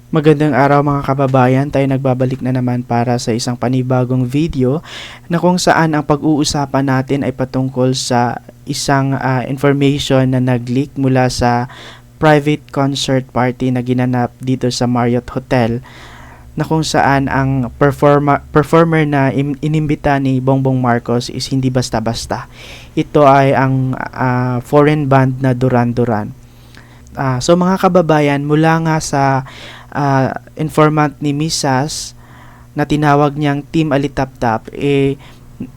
Magandang araw mga kababayan, tayo nagbabalik na naman para sa isang panibagong video na kung saan ang pag-uusapan natin ay patungkol sa isang information na nag-leak mula sa private concert party na ginanap dito sa Marriott Hotel na kung saan ang performer na inimbita ni Bongbong Marcos is hindi basta-basta. Ito ay ang foreign band na Duran Duran. So mga kababayan, mula nga sa informant ni Miss Sas na tinawag niyang Team Alitaptap,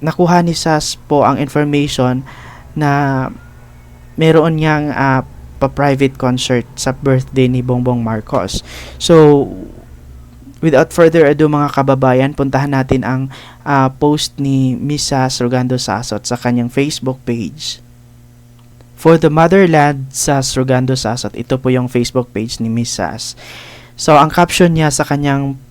nakuha ni Sas po ang information na meron niyang pa-private concert sa birthday ni Bongbong Marcos. So, without further ado mga kababayan, puntahan natin ang post ni Miss Sas Rogando Sasot sa kanyang Facebook page. For the Motherland, Sas Rogando Sasot. Ito po yung Facebook page ni Miss Sas. So, ang caption niya sa kanyang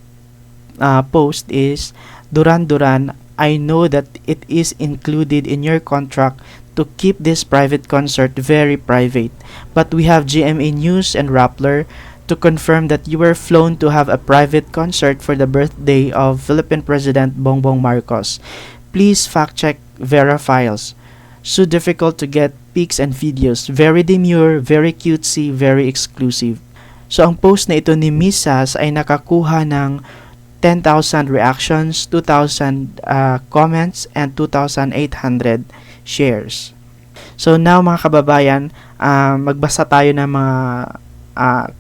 post is, Duran Duran, I know that it is included in your contract to keep this private concert very private. But we have GMA News and Rappler to confirm that you were flown to have a private concert for the birthday of Philippine President Bongbong Marcos. Please fact-check Verifiles. So difficult to get pics and videos. Very demure, very cutesy, very exclusive. So ang post na ito ni Miss Sas ay nakakuha ng 10,000 reactions, 2,000 comments, and 2,800 shares. So now mga kababayan, magbasa tayo ng mga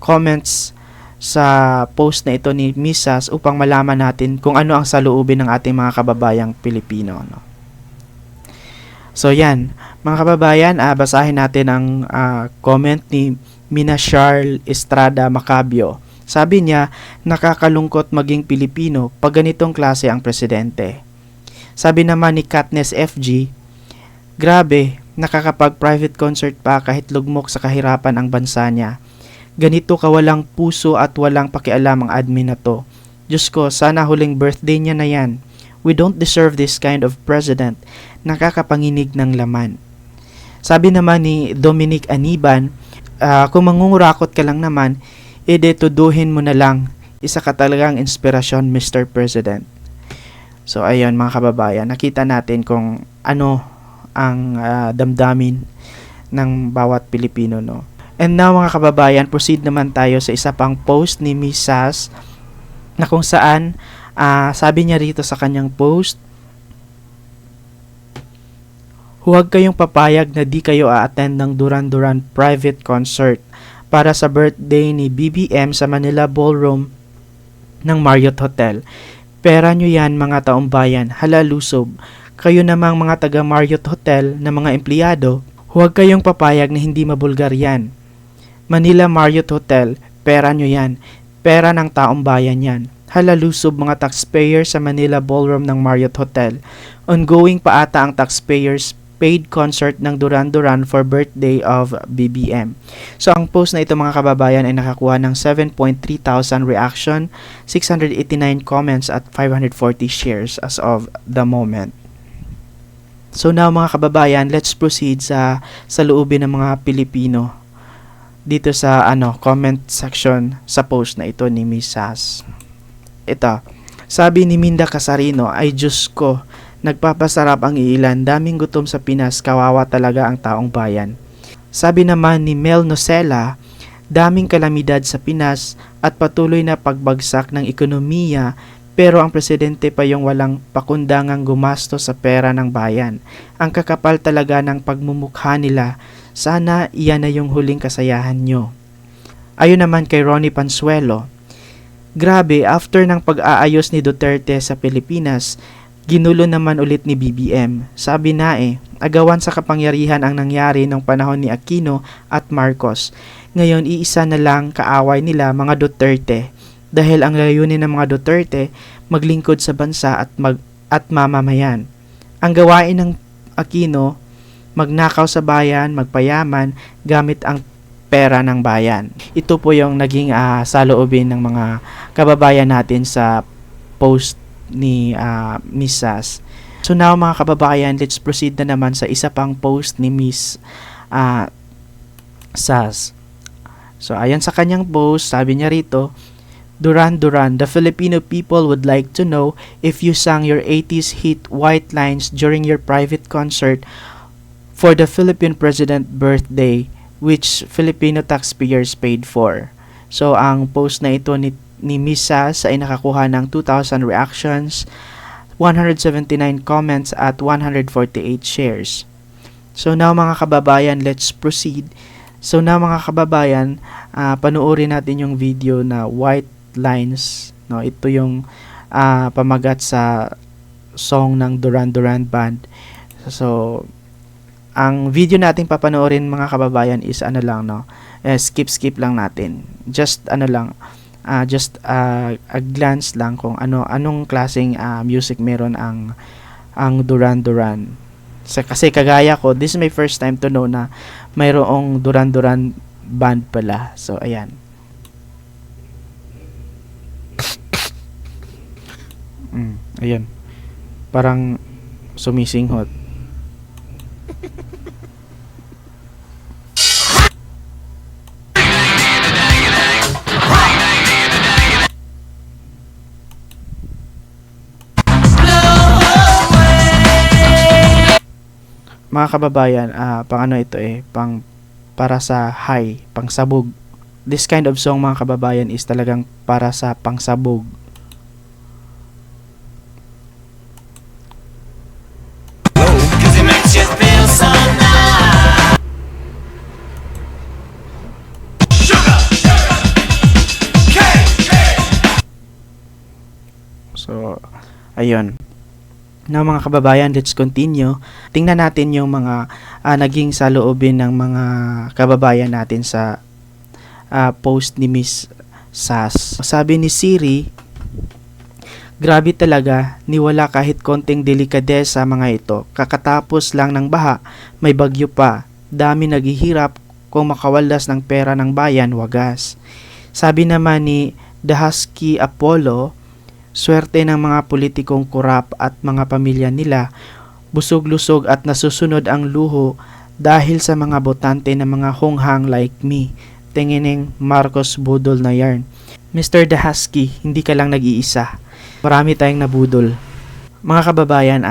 comments sa post na ito ni Miss Sas upang malaman natin kung ano ang saloobin ng ating mga kababayang Pilipino. No? So yan, mga kababayan, basahin natin ang comment ni Mina Charles Estrada Macabio. Sabi niya, nakakalungkot maging Pilipino pag ganitong klase ang presidente. Sabi naman ni Katniss FG, grabe, nakakapag-private concert pa kahit lugmok sa kahirapan ang bansa niya. Ganito kawalang puso at walang pakialam ang admin na to. Diyos ko, sana huling birthday niya na yan. We don't deserve this kind of president. Nakakapanginig ng laman. Sabi naman ni Dominic Aniban, kung mangungurakot ka lang naman, tuduhin mo na lang. Isa ka talagang inspirasyon, Mr. President. So ayun mga kababayan, nakita natin kung ano ang damdamin ng bawat Pilipino, no? And now mga kababayan, proceed naman tayo sa isa pang post ni Miss Sas na kung saan sabi niya rito sa kanyang post, huwag kayong papayag na di kayo a-attend ng Duran Duran private concert para sa birthday ni BBM sa Manila Ballroom ng Marriott Hotel. Pera nyo yan mga taumbayan, halalusob. Kayo namang mga taga Marriott Hotel na mga empleyado, huwag kayong papayag na hindi mabulgar yan. Manila Marriott Hotel, pera nyo yan. Pera ng taumbayan yan. Halalusob mga taxpayer sa Manila Ballroom ng Marriott Hotel. Ongoing pa ata ang taxpayers paid concert ng Duran Duran for birthday of BBM. So ang post na ito mga kababayan ay nakakuha ng 7.3 thousand reaction, 689 comments at 540 shares as of the moment. So now mga kababayan, let's proceed sa loobin ng mga Pilipino dito sa comment section sa post na ito ni Miss Sas. Ito, sabi ni Minda Casarino, ay Diyos ko, nagpapasarap ang iilan, daming gutom sa Pinas, kawawa talaga ang taong bayan. Sabi naman ni Mel Nocela, daming kalamidad sa Pinas at patuloy na pagbagsak ng ekonomiya, pero ang presidente pa yung walang pakundangang gumasto sa pera ng bayan. Ang kakapal talaga ng pagmumukha nila, sana iyan na yung huling kasayahan nyo. Ayon naman kay Ronnie Pansuelo, grabe, after ng pag-aayos ni Duterte sa Pilipinas, ginulo naman ulit ni BBM. Sabi na agawan sa kapangyarihan ang nangyari nung panahon ni Aquino at Marcos. Ngayon, iisa na lang kaaway nila mga Duterte. Dahil ang layunin ng mga Duterte, maglingkod sa bansa at mamamayan. Ang gawain ng Aquino, magnakaw sa bayan, magpayaman, gamit ang pera ng bayan. Ito po yung naging saloobin ng mga kababayan natin sa post ni Miss Sas. So now mga kababayan, let's proceed na naman sa isa pang post ni Miss Sas. So ayan sa kanyang post, sabi niya rito, Duran Duran, the Filipino people would like to know if you sang your 80s hit White Lines during your private concert for the Philippine President birthday, which Filipino taxpayers paid for. So, ang post na ito ni Miss Sas ay nakakuha ng 2,000 reactions, 179 comments at 148 shares. So now mga kababayan, let's proceed. So now mga kababayan, panoorin natin yung video na White Lines. No, ito yung pamagat sa song ng Duran Duran Band. So ang video nating papanoorin mga kababayan is ano lang, no? Skip lang natin. Just ano lang, a glance lang kung anong klaseng music meron ang Duran Duran. Kasi kagaya ko, this is my first time to know na mayroong Duran Duran Band pala. So ayan. Ayan. Parang sumisinghot. Mga kababayan, pang ano ito para sa high, pang sabog. This kind of song mga kababayan is talagang para sa pangsabog. So, ayun. Now mga kababayan, let's continue. Tingnan natin yung mga naging saloobin ng mga kababayan natin sa post ni Miss Sas. Sabi ni Siri, grabe talaga, niwala kahit konting delikadesa mga ito. Kakatapos lang ng baha, may bagyo pa. Dami naghihirap kung makawalas ng pera ng bayan, wagas. Sabi naman ni Dahasky Apollo, swerte ng mga politikong kurap at mga pamilya nila, busog-lusog at nasusunod ang luho dahil sa mga botante ng mga honghang like me. Tingining Marcos budol na yarn. Mr. Dahasky, hindi ka lang nag-iisa. Marami tayong nabudol. Mga kababayan,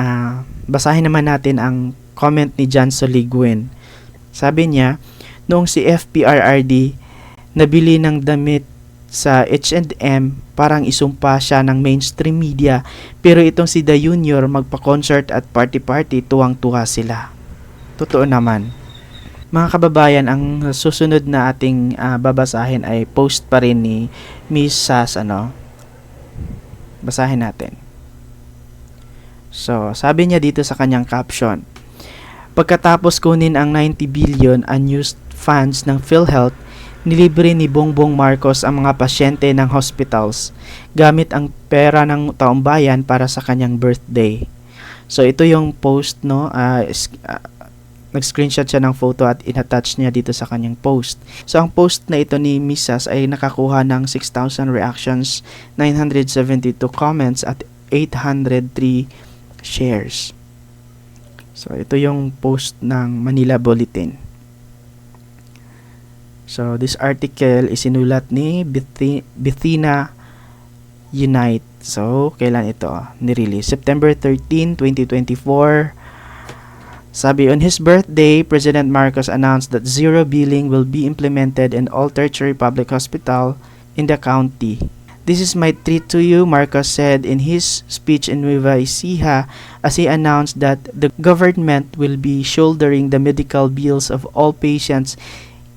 basahin naman natin ang comment ni John Soliguen. Sabi niya, noong si FPRRD nabili ng damit sa H&M, parang isumpa siya ng mainstream media, pero itong si The Junior magpa-concert at party-party, tuwang-tuwa sila. Totoo naman. Mga kababayan, ang susunod na ating babasahin ay post pa rin ni Miss Sas, Basahin natin. So, sabi niya dito sa kanyang caption, pagkatapos kunin ang 90 billion unused funds ng PhilHealth, nilibre ni Bongbong Marcos ang mga pasyente ng hospitals gamit ang pera ng taong bayan para sa kanyang birthday. So ito yung post, nag-screenshot siya ng photo at inattach niya dito sa kanyang post. So ang post na ito ni Misas ay nakakuha ng 6,000 reactions, 972 comments at 803 shares. So ito yung post ng Manila Bulletin. So, this article is sinulat ni Bethina Unite. So, kailan ito nirelease? September 13, 2024. Sabi, on his birthday, President Marcos announced that zero billing will be implemented in all tertiary public hospital in the county. This is my treat to you, Marcos said in his speech in Nueva Ecija as he announced that the government will be shouldering the medical bills of all patients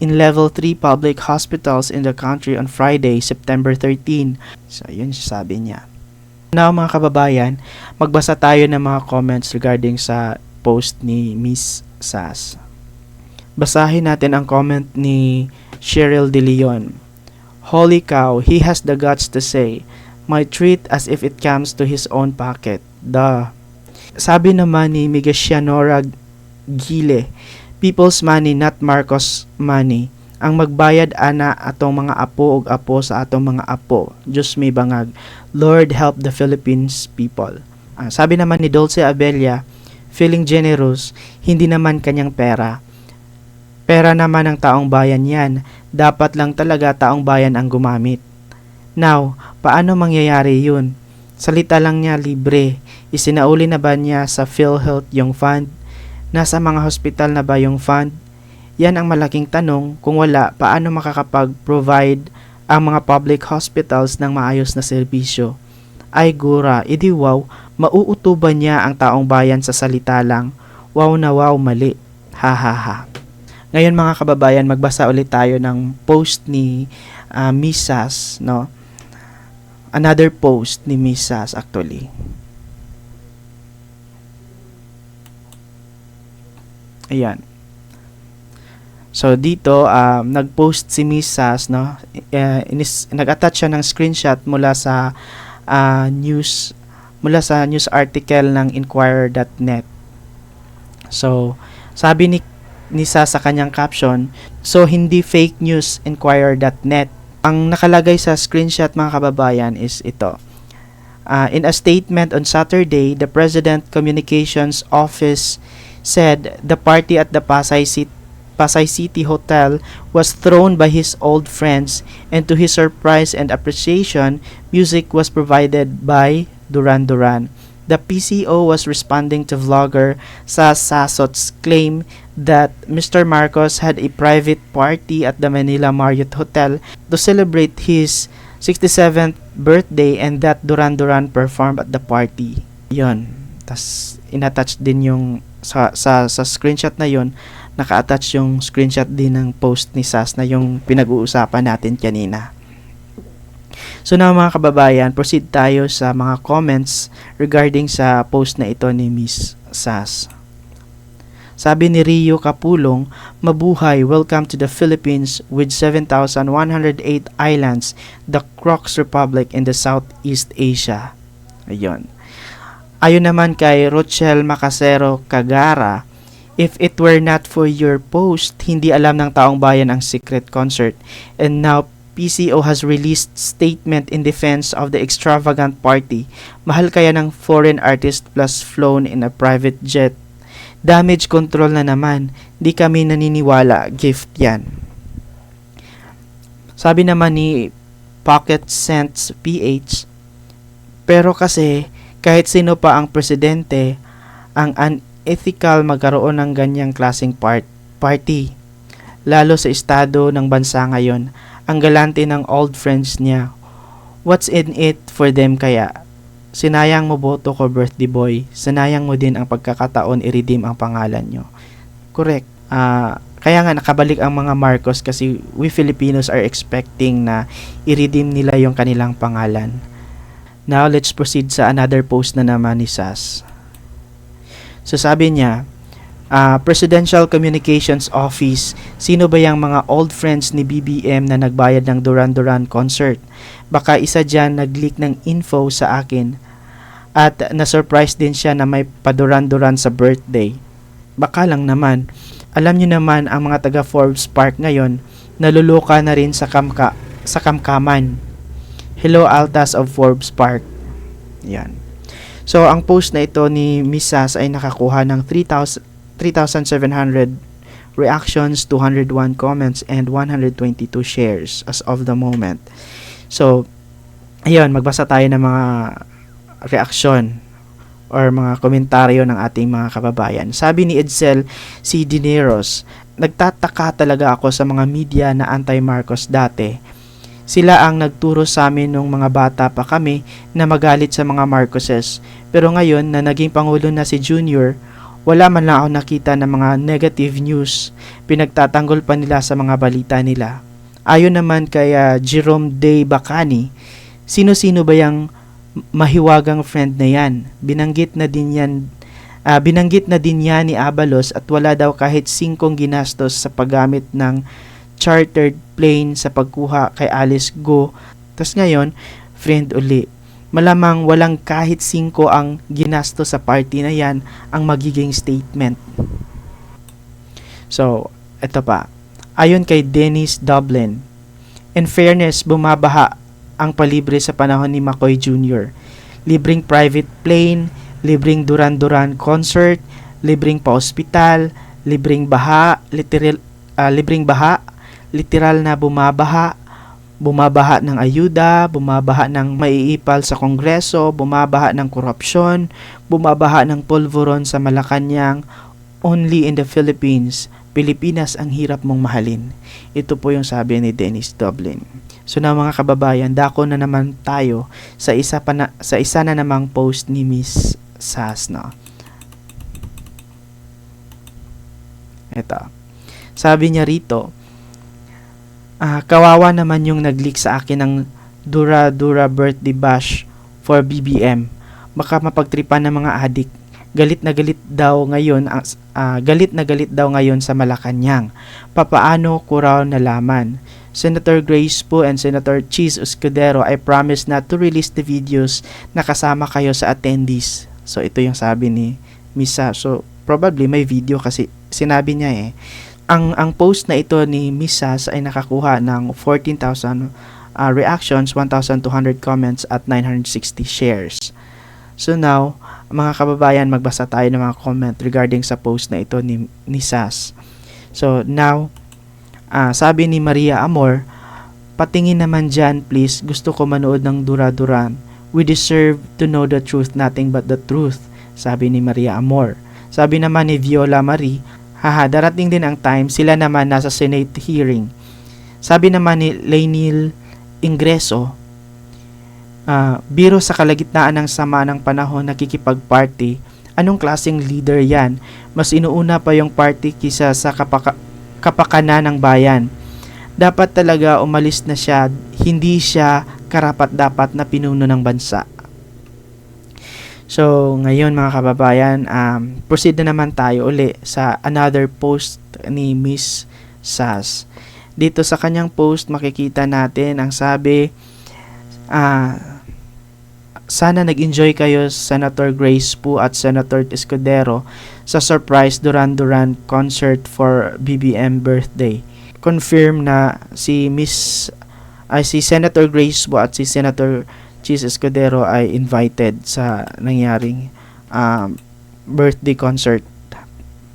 in level 3 public hospitals in the country on Friday, September 13. So, yun sabi niya. Now, mga kababayan, magbasa tayo ng mga comments regarding sa post ni Miss Sas. Basahin natin ang comment ni Cheryl De Leon. Holy cow, he has the guts to say, my treat as if it comes to his own pocket. Duh. Sabi naman ni Migasianora Gile, people's money, not Marcos money. Ang magbayad ana atong mga apo ug apo sa atong mga apo. Diyos may bangag. Lord help the Philippines people. Sabi naman ni Dulce Abella, feeling generous, hindi naman kanyang pera. Pera naman ng taong bayan yan. Dapat lang talaga taong bayan ang gumamit. Now, paano mangyayari yun? Salita lang niya libre. Isinauli na ba niya sa PhilHealth yung fund? Nasa mga hospital na ba yung fund? Yan ang malaking tanong. Kung wala, paano makakapag-provide ang mga public hospitals ng maayos na serbisyo? Ay gura, edi wow, mauuto ba niya ang taong bayan sa salita lang? Wow na wow, mali. Ha ha ha. Ngayon mga kababayan, magbasa ulit tayo ng post ni Miss Sas, no? Another post ni Miss Sas actually. Ayan. So dito nag-post si Miss Sas, no? Nag-attach siya ng screenshot mula sa news article ng Inquirer.net. So sabi ni Sas sa kanyang caption, so hindi fake news Inquirer.net. Ang nakalagay sa screenshot mga kababayan is ito. In a statement on Saturday, the President Communications Office said the party at the Pasay City Hotel was thrown by his old friends, and to his surprise and appreciation, music was provided by Duran Duran. The PCO was responding to vlogger Sasot's claim that Mr. Marcos had a private party at the Manila Marriott Hotel to celebrate his 67th birthday and that Duran Duran performed at the party. Yon. Tas inattach din yung sa screenshot na yon, naka-attach yung screenshot din ng post ni Sas na yung pinag-uusapan natin kanina. So na mga kababayan, proceed tayo sa mga comments regarding sa post na ito ni Miss Sas. Sabi ni Rio Kapulong, mabuhay, welcome to the Philippines with 7,108 islands, the Crocs Republic in the Southeast Asia. Ayun. Ayon naman kay Rochelle Macasero Cagara, if it were not for your post, hindi alam ng taong bayan ang secret concert. And now, PCO has released statement in defense of the extravagant party. Mahal kaya ng foreign artist plus flown in a private jet. Damage control na naman. Di kami naniniwala. Gift yan. Sabi naman ni Pocket Sense PH, pero kasi kahit sino pa ang presidente, ang unethical magkaroon ng ganyang klaseng party. Lalo sa estado ng bansa ngayon, ang galante ng old friends niya. What's in it for them kaya? Sinayang mo boto ko, birthday boy. Sinayang mo din ang pagkakataon i-redeem ang pangalan nyo. Correct. Kaya nga nakabalik ang mga Marcos kasi we Filipinos are expecting na i-redeem nila yung kanilang pangalan. Now, let's proceed sa another post na naman ni Sas. So sabi niya, Presidential Communications Office, sino ba yung mga old friends ni BBM na nagbayad ng Duran Duran concert? Baka isa dyan nag-leak ng info sa akin at na-surprise din siya na may paduran Duran sa birthday. Baka lang naman. Alam niyo naman ang mga taga Forbes Park ngayon, naluluka na rin sa kamkaman. Hello Altas of Forbes Park. Yan. So ang post na ito ni Miss Sas ay nakakuha ng 3,700 reactions, 201 comments, and 122 shares as of the moment. So, ayun, magbasa tayo ng mga reaksyon or mga komentaryo ng ating mga kababayan. Sabi ni Edsel C. Dineros, nagtataka talaga ako sa mga media na anti-Marcos dati. Sila ang nagturo sa amin nung mga bata pa kami na magalit sa mga Marcoses. Pero ngayon na naging Pangulo na si Junior, wala man lang ako nakita ng mga negative news. Pinagtatanggol pa nila sa mga balita nila. Ayon naman kay Jerome Day Bacani, sino-sino ba yung mahiwagang friend na yan? Binanggit na din yan ni Abalos at wala daw kahit 5 ginastos sa paggamit ng chartered plane sa pagkuha kay Alice Go. Tas ngayon, friend uli. Malamang walang kahit 5 ang ginasto sa party na yan ang magiging statement. So, eto pa. Ayon kay Dennis Dublin, in fairness, bumabaha ang palibre sa panahon ni McCoy Jr. Libreng private plane, libreng Duran Duran concert, libreng pa-hospital, libreng baha, literal na bumabaha, Bumabaha ng ayuda, bumabaha ng maiipal sa Kongreso, bumabaha ng korupsyon, bumabaha ng pulveron sa Malacanang. Only in the Philippines, Pilipinas ang hirap mong mahalin. Ito po yung sabi ni Dennis Dublin. So na mga kababayan, dako na naman tayo sa isa na namang post ni Miss Sas, no. Ito. Sabi niya rito, kawawa naman yung nag-leak sa akin ng Dura Dura birthday bash for BBM. Baka mapagtripan ng mga adik. Galit na galit daw ngayon sa Malacanang. Papaano ko raw nalaman? Senator Grace po and Senator Cheese Escudero, I promise not to release the videos na kasama kayo sa attendees. So ito yung sabi ni Misa. So probably may video kasi sinabi niya Ang post na ito ni Miss Sas ay nakakuha ng 14,000 reactions, 1,200 comments at 960 shares. So now, mga kababayan, magbasa tayo ng mga comment regarding sa post na ito ni Sas. So now, sabi ni Maria Amor, patingin naman dyan please, gusto ko manood ng Dura-Duran. We deserve to know the truth, nothing but the truth, sabi ni Maria Amor. Sabi naman ni Viola Marie, haha, darating din ang time, sila naman nasa Senate hearing. Sabi naman ni Lainil Ingreso, biro sa kalagitnaan ng sama ng panahon nakikipag-party, anong klaseng leader yan? Mas inuuna pa yung party kisa sa kapakanan ng bayan. Dapat talaga umalis na siya, hindi siya karapat-dapat na pinuno ng bansa. So, ngayon mga kababayan, proceed na naman tayo uli sa another post ni Miss Sas. Dito sa kanyang post, makikita natin ang sabi, sana nag-enjoy kayo Senator Grace po at Senator Escudero sa surprise Duran-Duran concert for BBM birthday. Confirm na si Senator Grace po at si Senator Cheese Escudero ay invited sa nangyaring birthday concert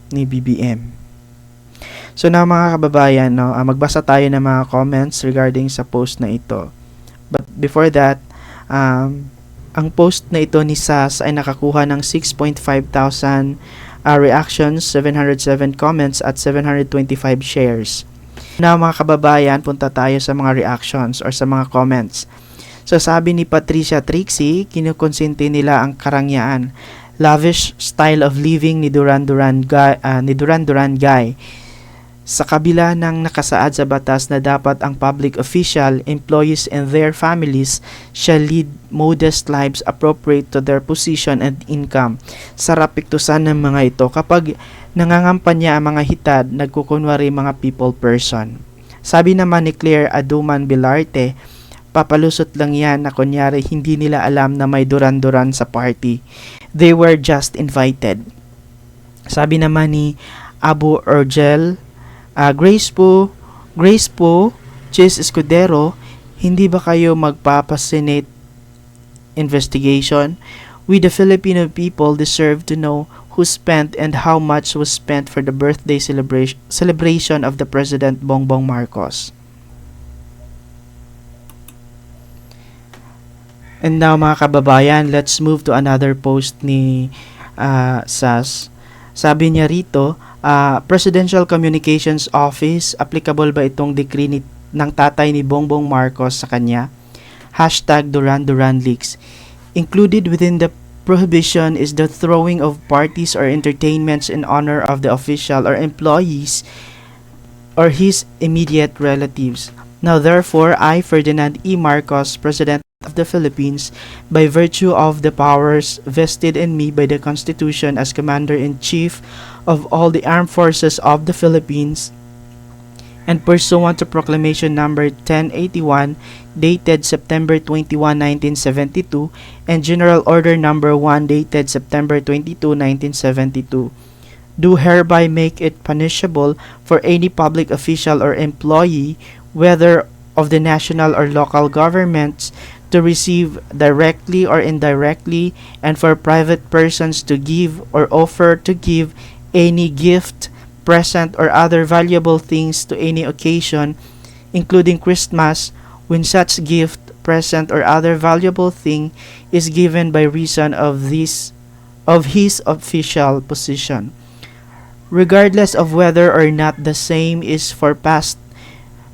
ni BBM. So na mga kababayan, no, magbasa tayo ng mga comments regarding sa post na ito. But before that, ang post na ito ni Sas ay nakakuha ng 6.5 thousand reactions, 707 comments at 725 shares. Na mga kababayan, punta tayo sa mga reactions or sa mga comments. So sabi ni Patricia Trixie, kinukonsente nila ang karangyaan. Lavish style of living ni Duran-Duran Guy. Sa kabila ng nakasaad sa batas na dapat ang public official, employees and their families shall lead modest lives appropriate to their position and income. Sarap piktusan ng mga ito kapag nangangampanya ang mga hitad, nagkukunwari mga people person. Sabi naman ni Claire Aduman Bilarte, papalusot lang yan na kunyari hindi nila alam na may Duran-Duran sa party. They were just invited. Sabi naman ni Abu Urgel, Grace po, Cheese Escudero, hindi ba kayo magpapasenate investigation? We the Filipino people deserve to know who spent and how much was spent for the birthday celebration of the President Bongbong Marcos. And now mga kababayan, let's move to another post ni Sas. Sabi niya rito, Presidential Communications Office, applicable ba itong decree ng tatay ni Bongbong Marcos sa kanya? #Duran-Duran leaks. Included within the prohibition is the throwing of parties or entertainments in honor of the official or employees or his immediate relatives. Now therefore, I, Ferdinand E. Marcos, President of the Philippines, by virtue of the powers vested in me by the Constitution as Commander-in-Chief of all the Armed Forces of the Philippines, and pursuant to Proclamation Number 1081, dated September 21, 1972, and General Order Number 1, dated September 22, 1972, do hereby make it punishable for any public official or employee, whether of the national or local governments, to receive directly or indirectly, and for private persons to give or offer to give any gift, present, or other valuable things to any occasion, including Christmas, when such gift, present, or other valuable thing is given by reason of his official position, regardless of whether or not the same is for past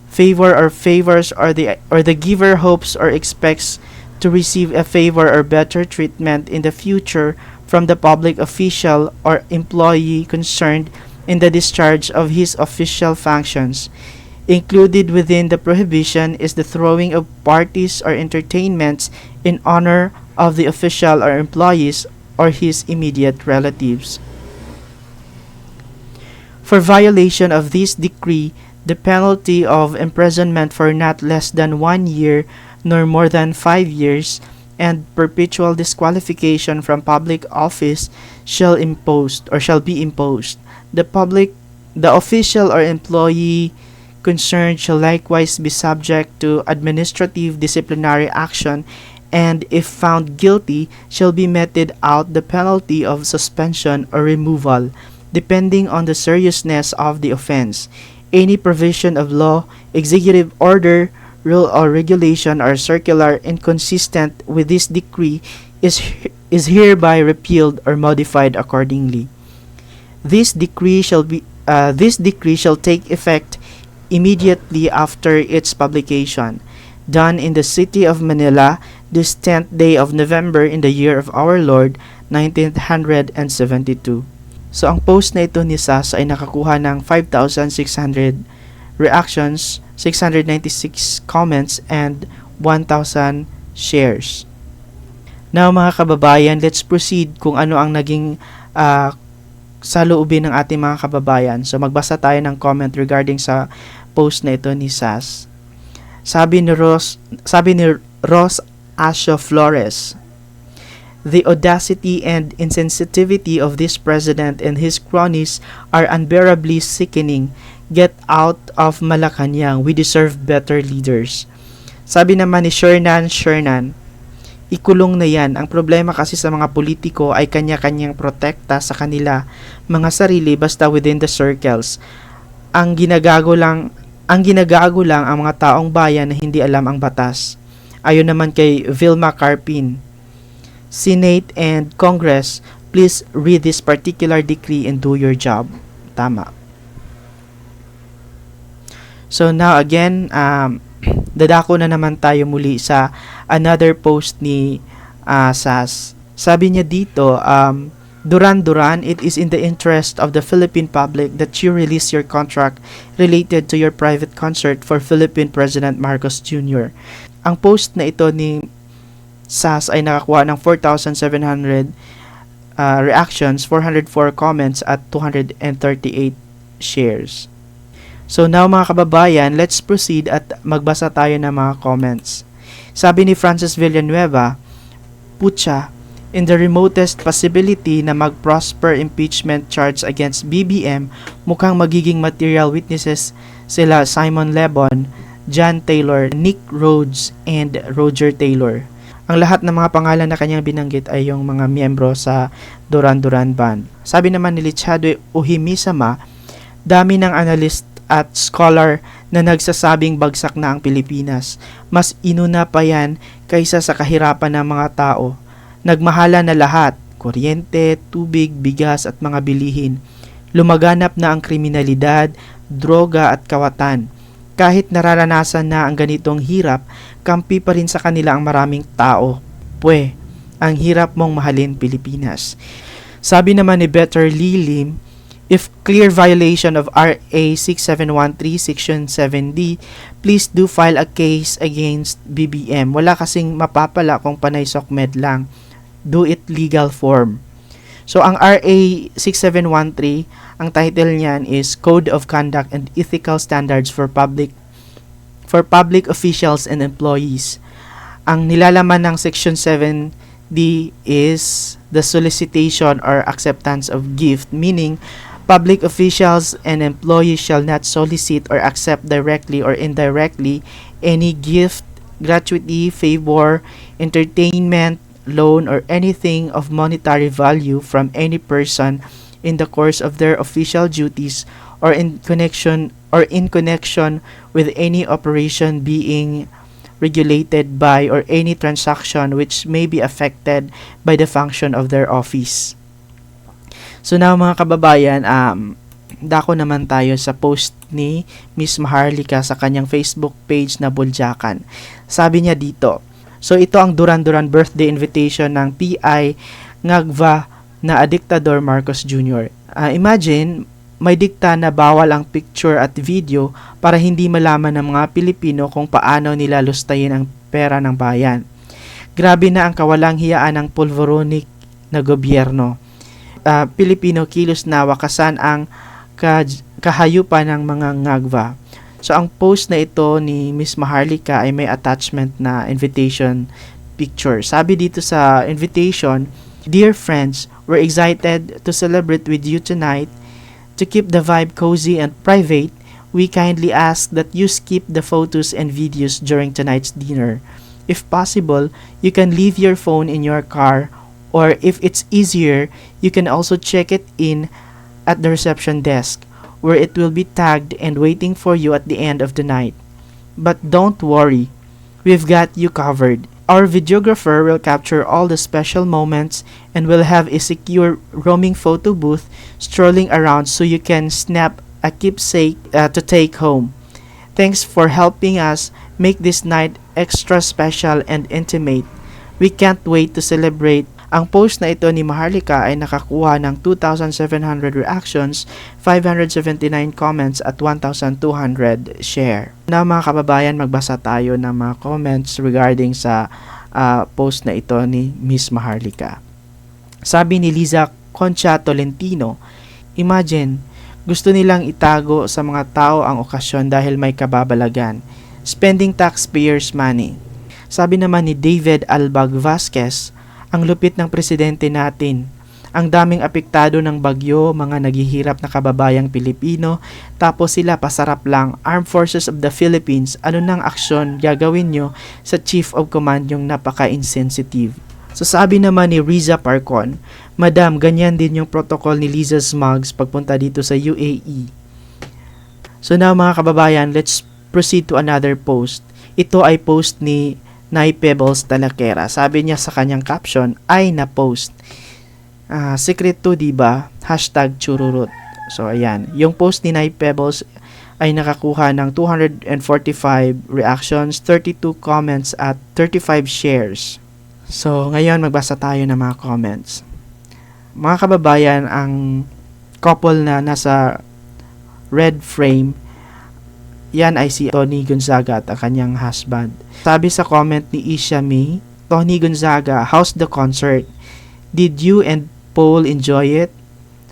favor or favors, or the giver hopes or expects to receive a favor or better treatment in the future from the public official or employee concerned in the discharge of his official functions. Included within the prohibition is the throwing of parties or entertainments in honor of the official or employees or his immediate relatives. For violation of this decree, the penalty of imprisonment for not less than 1 year nor more than 5 years, and perpetual disqualification from public office shall be imposed. The official or employee concerned shall likewise be subject to administrative disciplinary action, and if found guilty shall be meted out the penalty of suspension or removal, depending on the seriousness of the offense. Any provision of law, executive order, rule or regulation or circular inconsistent with this decree is hereby repealed or modified accordingly. This decree shall take effect immediately after its publication, done in the city of Manila, this 10th day of November in the year of our Lord, 1972. So ang post na ito ni SAS ay nakakuha ng 5,600 reactions, 696 comments, and 1,000 shares. Now mga kababayan, let's proceed kung ano ang naging saloobin ng ating mga kababayan. So magbasa tayo ng comment regarding sa post na ito ni SAS. Sabi ni Ros Asho Flores, "The audacity and insensitivity of this president and his cronies are unbearably sickening. Get out of Malacanang. We deserve better leaders." Sabi naman ni Shernan, "Ikulong na yan. Ang problema kasi sa mga politiko ay kanya-kanyang protekta sa kanila mga sarili basta within the circles. Ang ginagago lang ang mga taong bayan na hindi alam ang batas." Ayon naman kay Vilma Carpin, "Senate and Congress, please read this particular decree and do your job." Tama. So now again, dadako na naman tayo muli sa another post ni SAS. Sabi niya dito, Duran, it is in the interest of the Philippine public that you release your contract related to your private concert for Philippine President Marcos Jr. Ang post na ito ni SAS ay nakakuha ng 4,700 reactions, 404 comments at 238 shares. So now mga kababayan, let's proceed at magbasa tayo ng mga comments. Sabi ni Francis Villanueva, "Pucha, in the remotest possibility na mag-prosper impeachment charge against BBM, mukhang magiging material witnesses sila Simon Lebon, John Taylor, Nick Rhodes, and Roger Taylor." Ang lahat ng mga pangalan na kanyang binanggit ay yung mga miyembro sa Duran Duran Band. Sabi naman ni Lichadwe Uhimisama, "Dami ng analyst at scholar na nagsasabing bagsak na ang Pilipinas. Mas inuna pa yan kaysa sa kahirapan ng mga tao. Nagmahala na lahat, kuryente, tubig, bigas at mga bilihin. Lumaganap na ang kriminalidad, droga at kawatan. Kahit nararanasan na ang ganitong hirap, kampi pa rin sa kanila ang maraming tao. Ang hirap mong mahalin Pilipinas." Sabi naman ni Better Lilim, "If clear violation of RA 6713 Section 7D, please do file a case against BBM. Wala kasing mapapala kung panay sokmed lang. Do it legal form." So ang RA 6713, ang title niyan is Code of Conduct and Ethical Standards for Public Officials and Employees. Ang nilalaman ng Section 7D is the solicitation or acceptance of gift, meaning public officials and employees shall not solicit or accept directly or indirectly any gift, gratuity, favor, entertainment, loan, or anything of monetary value from any person in the course of their official duties or in connection with any operation being regulated by or any transaction which may be affected by the function of their office. So now mga kababayan, dako naman tayo sa post ni Miss Maharlika sa kanyang Facebook page na Buljakan. Sabi niya dito, so ito ang Duran-Duran birthday invitation ng PI Ngagva na Diktador Marcos Jr. Imagine, may dikta na bawal ang picture at video para hindi malaman ng mga Pilipino kung paano nila lustayin ang pera ng bayan. Grabe na ang kawalang hiyaan ng pulveronic na gobyerno. Pilipino kilos na wakasan ang kahayupan ng mga Ngagva. So ang post na ito ni Miss Maharlika ay may attachment na invitation picture. Sabi dito sa invitation, "Dear friends, we're excited to celebrate with you tonight. To keep the vibe cozy and private, we kindly ask that you skip the photos and videos during tonight's dinner. If possible, you can leave your phone in your car, or if it's easier, you can also check it in at the reception desk, where it will be tagged and waiting for you at the end of the night. But don't worry, we've got you covered. Our videographer will capture all the special moments and will have a secure roaming photo booth strolling around so you can snap a keepsake to take home. Thanks for helping us make this night extra special and intimate. We can't wait to celebrate." Ang post na ito ni Maharlika ay nakakuha ng 2,700 reactions, 579 comments at 1,200 share. Na mga kababayan, magbasa tayo ng mga comments regarding sa post na ito ni Miss Maharlika. Sabi ni Liza Concha Tolentino, "Imagine, gusto nilang itago sa mga tao ang okasyon dahil may kababalagan. Spending taxpayers' money." Sabi naman ni David Albag Vasquez, "Ang lupit ng presidente natin. Ang daming apektado ng bagyo, mga naghihirap na kababayang Pilipino, tapos sila pasarap lang. Armed Forces of the Philippines, ano nang aksyon gagawin nyo sa Chief of Command yung napaka-insensitive?" So sabi naman ni Riza Parcon, "Madam, ganyan din yung protocol ni Liza Smugs pagpunta dito sa UAE." So now mga kababayan, let's proceed to another post. Ito ay post ni Nay Pebbles Talakera. Sabi niya sa kanyang caption, ay na-post. Secret to, diba? #chururut. So, ayan. Yung post ni Nay Pebbles ay nakakuha ng 245 reactions, 32 comments at 35 shares. So, ngayon magbasa tayo ng mga comments. Mga kababayan, ang couple na nasa red frame, yan ay si Tony Gonzaga at ang kanyang husband. Sabi sa comment ni Isha May, "Tony Gonzaga, how's the concert? Did you and Paul enjoy it?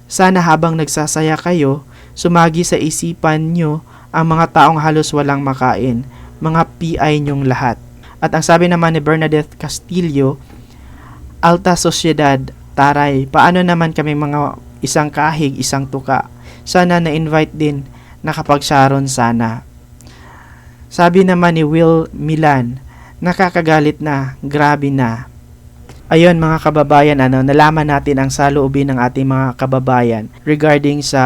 Sana habang nagsasaya kayo, sumagi sa isipan nyo ang mga taong halos walang makain, mga PI nyong lahat." At ang sabi naman ni Bernadette Castillo, "Alta Sociedad, taray, paano naman kami mga isang kahig, isang tuka? Sana na-invite din, nakapag-sharon sana." Sabi naman ni Will Milan, "Nakakagalit na, grabe na." Ayun mga kababayan, nalaman natin ang saloobin ng ating mga kababayan regarding sa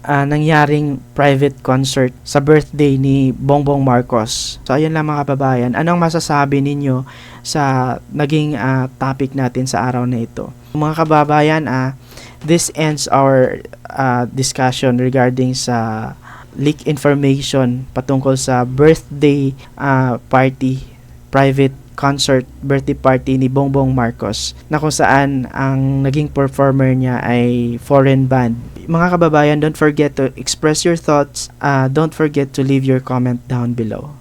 nangyaring private concert sa birthday ni Bongbong Marcos. So ayun lang mga kababayan, anong masasabi ninyo sa naging topic natin sa araw na ito? Mga kababayan, this ends our discussion regarding sa leak information patungkol sa birthday party, private concert birthday party ni Bongbong Marcos na kung saan ang naging performer niya ay foreign band. Mga kababayan, don't forget to express your thoughts. Don't forget to leave your comment down below.